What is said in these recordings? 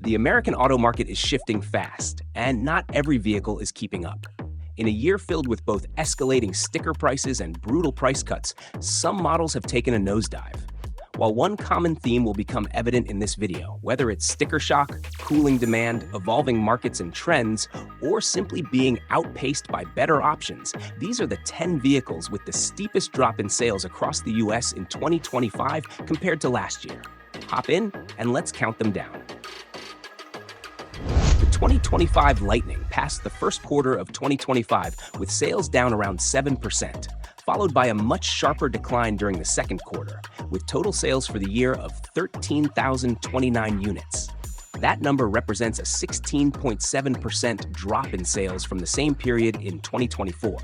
The American auto market is shifting fast, and not every vehicle is keeping up. In a year filled with both escalating sticker prices and brutal price cuts, some models have taken a nosedive. While one common theme will become evident in this video, whether it's sticker shock, cooling demand, evolving markets and trends, or simply being outpaced by better options, these are the 10 vehicles with the steepest drop in sales across the US in 2025 compared to last year. Hop in and let's count them down. The 2025 Lightning passed the first quarter of 2025 with sales down around 7%, followed by a much sharper decline during the second quarter, with total sales for the year of 13,029 units. That number represents a 16.7% drop in sales from the same period in 2024.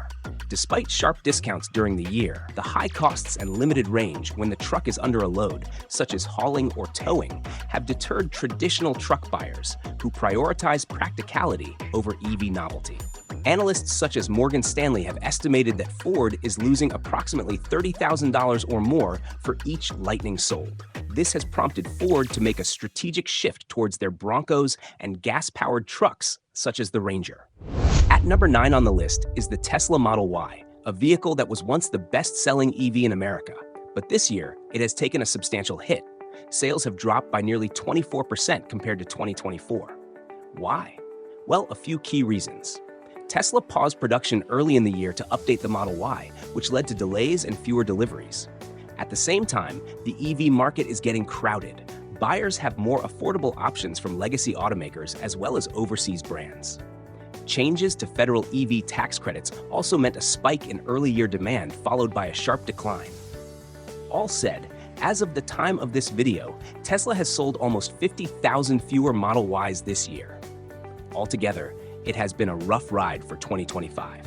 Despite sharp discounts during the year, the high costs and limited range when the truck is under a load, such as hauling or towing, have deterred traditional truck buyers who prioritize practicality over EV novelty. Analysts such as Morgan Stanley have estimated that Ford is losing approximately $30,000 or more for each Lightning sold. This has prompted Ford to make a strategic shift towards their Broncos and gas-powered trucks, such as the Ranger. At number 9 on the list is the Tesla Model Y, a vehicle that was once the best-selling EV in America. But this year, it has taken a substantial hit. Sales have dropped by nearly 24% compared to 2024. Why? Well, a few key reasons. Tesla paused production early in the year to update the Model Y, which led to delays and fewer deliveries. At the same time, the EV market is getting crowded. Buyers have more affordable options from legacy automakers as well as overseas brands. Changes to federal EV tax credits also meant a spike in early year demand followed by a sharp decline. All said, as of the time of this video, Tesla has sold almost 50,000 fewer Model Ys this year. Altogether, it has been a rough ride for 2025.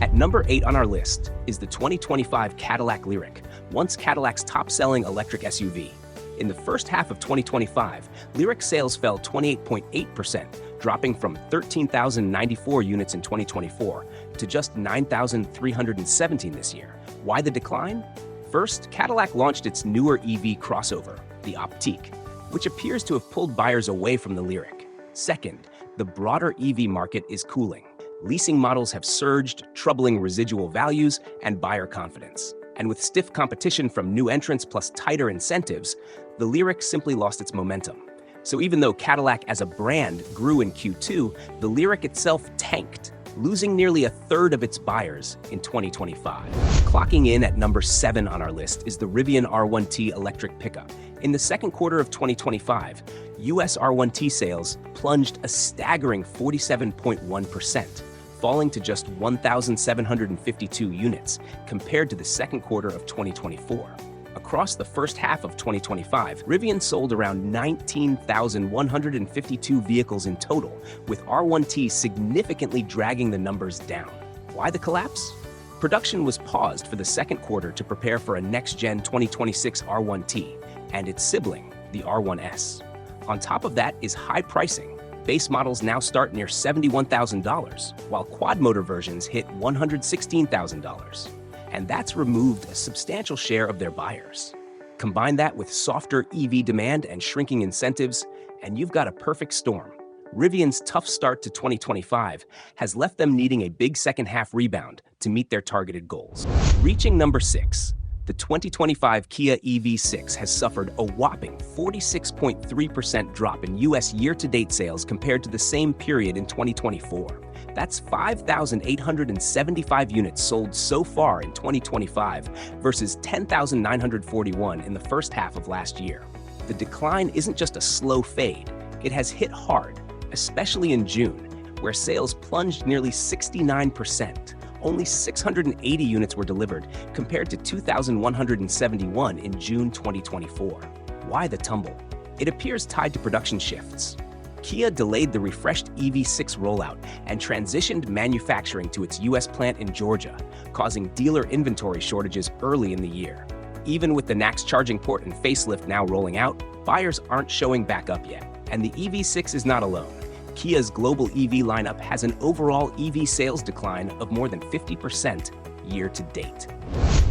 At number 8 on our list is the 2025 Cadillac Lyriq, once Cadillac's top-selling electric SUV. In the first half of 2025, Lyriq sales fell 28.8%, dropping from 13,094 units in 2024 to just 9,317 this year. Why the decline? First, Cadillac launched its newer EV crossover, the Optiq, which appears to have pulled buyers away from the Lyriq. Second, the broader EV market is cooling. Leasing models have surged, troubling residual values and buyer confidence. And with stiff competition from new entrants plus tighter incentives, the Lyriq simply lost its momentum. So even though Cadillac as a brand grew in Q2, the Lyriq itself tanked, losing nearly a third of its buyers in 2025. Clocking in at number 7 on our list is the Rivian R1T electric pickup. In the second quarter of 2025, US R1T sales plunged a staggering 47.1%, falling to just 1,752 units compared to the second quarter of 2024. Across the first half of 2025, Rivian sold around 19,152 vehicles in total, with R1T significantly dragging the numbers down. Why the collapse? Production was paused for the second quarter to prepare for a next-gen 2026 R1T and its sibling, the R1S. On top of that is high pricing. Base models now start near $71,000, while quad-motor versions hit $116,000. And that's removed a substantial share of their buyers. Combine that with softer EV demand and shrinking incentives, and you've got a perfect storm. Rivian's tough start to 2025 has left them needing a big second-half rebound to meet their targeted goals. Reaching number 6, the 2025 Kia EV6 has suffered a whopping 46.3% drop in US year-to-date sales compared to the same period in 2024. That's 5,875 units sold so far in 2025 versus 10,941 in the first half of last year. The decline isn't just a slow fade, it has hit hard, especially in June, where sales plunged nearly 69%. Only 680 units were delivered compared to 2,171 in June 2024. Why the tumble? It appears tied to production shifts. Kia delayed the refreshed EV6 rollout and transitioned manufacturing to its US plant in Georgia, causing dealer inventory shortages early in the year. Even with the NACS charging port and facelift now rolling out, buyers aren't showing back up yet. And the EV6 is not alone. Kia's global EV lineup has an overall EV sales decline of more than 50% year to date.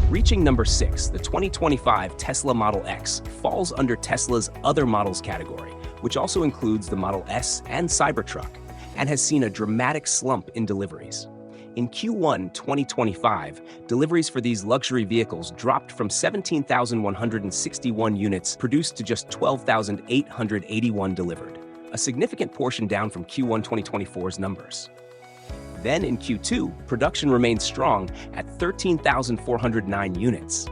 Reaching number 6, the 2025 Tesla Model X falls under Tesla's Other Models category, which also includes the Model S and Cybertruck, and has seen a dramatic slump in deliveries. In Q1 2025, deliveries for these luxury vehicles dropped from 17,161 units produced to just 12,881 delivered, a significant portion down from Q1 2024's numbers. Then in Q2, production remained strong at 13,409 units,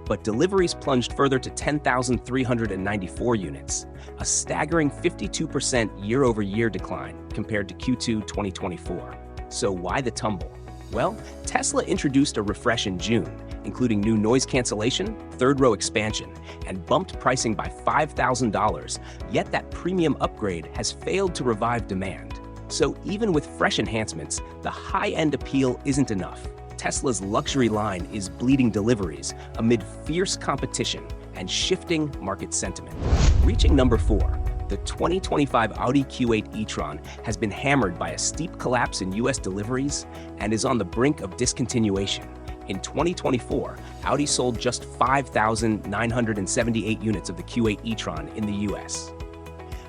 but deliveries plunged further to 10,394 units, a staggering 52% year-over-year decline compared to Q2 2024. So why the tumble? Well, Tesla introduced a refresh in June, including new noise cancellation, third-row expansion, and bumped pricing by $5,000, yet that premium upgrade has failed to revive demand. So even with fresh enhancements, the high-end appeal isn't enough. Tesla's luxury line is bleeding deliveries amid fierce competition and shifting market sentiment. Reaching number 4, the 2025 Audi Q8 e-tron has been hammered by a steep collapse in US deliveries and is on the brink of discontinuation. In 2024, Audi sold just 5,978 units of the Q8 e-tron in the US.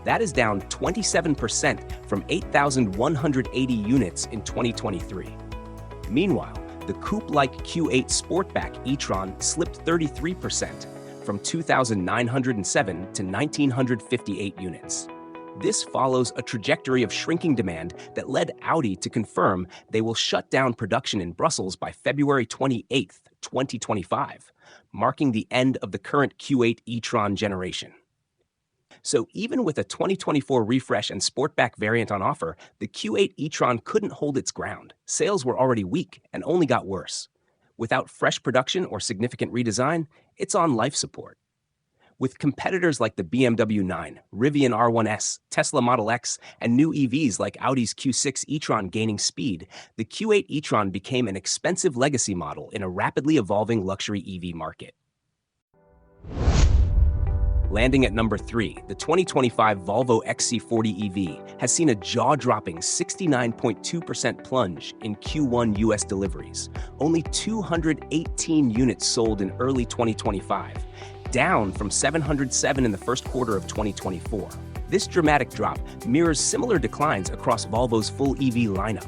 That is down 27% from 8,180 units in 2023. Meanwhile, the coupe-like Q8 Sportback e-tron slipped 33%, from 2,907 to 1,958 units. This follows a trajectory of shrinking demand that led Audi to confirm they will shut down production in Brussels by February 28, 2025, marking the end of the current Q8 e-tron generation. So even with a 2024 refresh and Sportback variant on offer, the Q8 e-tron couldn't hold its ground. Sales were already weak and only got worse. Without fresh production or significant redesign, it's on life support. With competitors like the BMW 9, Rivian R1S, Tesla Model X, and new EVs like Audi's Q6 e-tron gaining speed, the Q8 e-tron became an expensive legacy model in a rapidly evolving luxury EV market. Landing at number 3, the 2025 Volvo XC40 EV has seen a jaw-dropping 69.2% plunge in Q1 US deliveries, only 218 units sold in early 2025, down from 707 in the first quarter of 2024. This dramatic drop mirrors similar declines across Volvo's full EV lineup.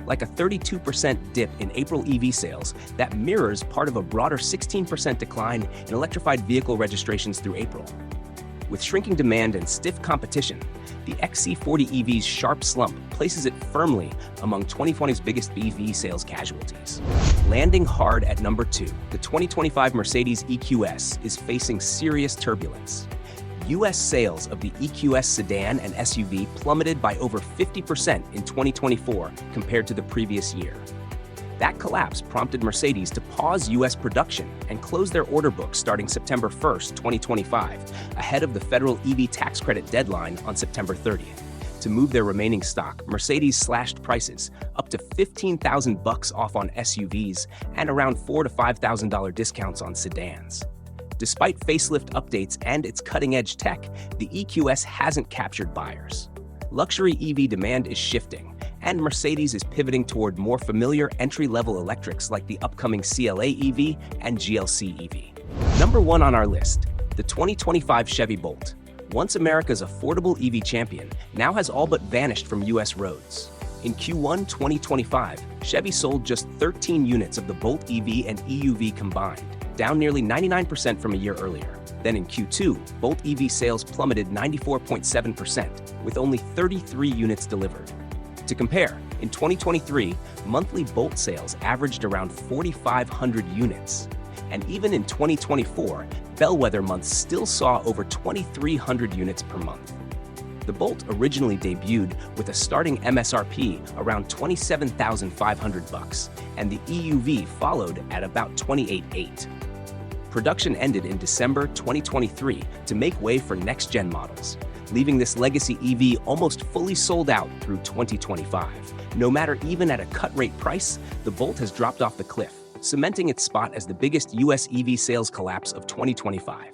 Like a 32% dip in April EV sales, that mirrors part of a broader 16% decline in electrified vehicle registrations through April. With shrinking demand and stiff competition, the XC40 EV's sharp slump places it firmly among 2020's biggest EV sales casualties. Landing hard at number 2, the 2025 Mercedes EQS is facing serious turbulence. U.S. sales of the EQS sedan and SUV plummeted by over 50% in 2024 compared to the previous year. That collapse prompted Mercedes to pause U.S. production and close their order book starting September 1, 2025, ahead of the federal EV tax credit deadline on September 30th. To move their remaining stock, Mercedes slashed prices up to $15,000 off on SUVs and around $4,000 to $5,000 discounts on sedans. Despite facelift updates and its cutting-edge tech, the EQS hasn't captured buyers. Luxury EV demand is shifting, and Mercedes is pivoting toward more familiar entry-level electrics like the upcoming CLA EV and GLC EV. Number 1 on our list, the 2025 Chevy Bolt. Once America's affordable EV champion, now has all but vanished from U.S. roads. In Q1 2025, Chevy sold just 13 units of the Bolt EV and EUV combined, down nearly 99% from a year earlier. Then in Q2, Bolt EV sales plummeted 94.7%, with only 33 units delivered. To compare, in 2023, monthly Bolt sales averaged around 4,500 units. And even in 2024, bellwether months still saw over 2,300 units per month. The Bolt originally debuted with a starting MSRP around $27,500, and the EUV followed at about $28,800. Production ended in December 2023 to make way for next-gen models, leaving this legacy EV almost fully sold out through 2025. No matter even at a cut-rate price, the Bolt has dropped off the cliff, cementing its spot as the biggest US EV sales collapse of 2025.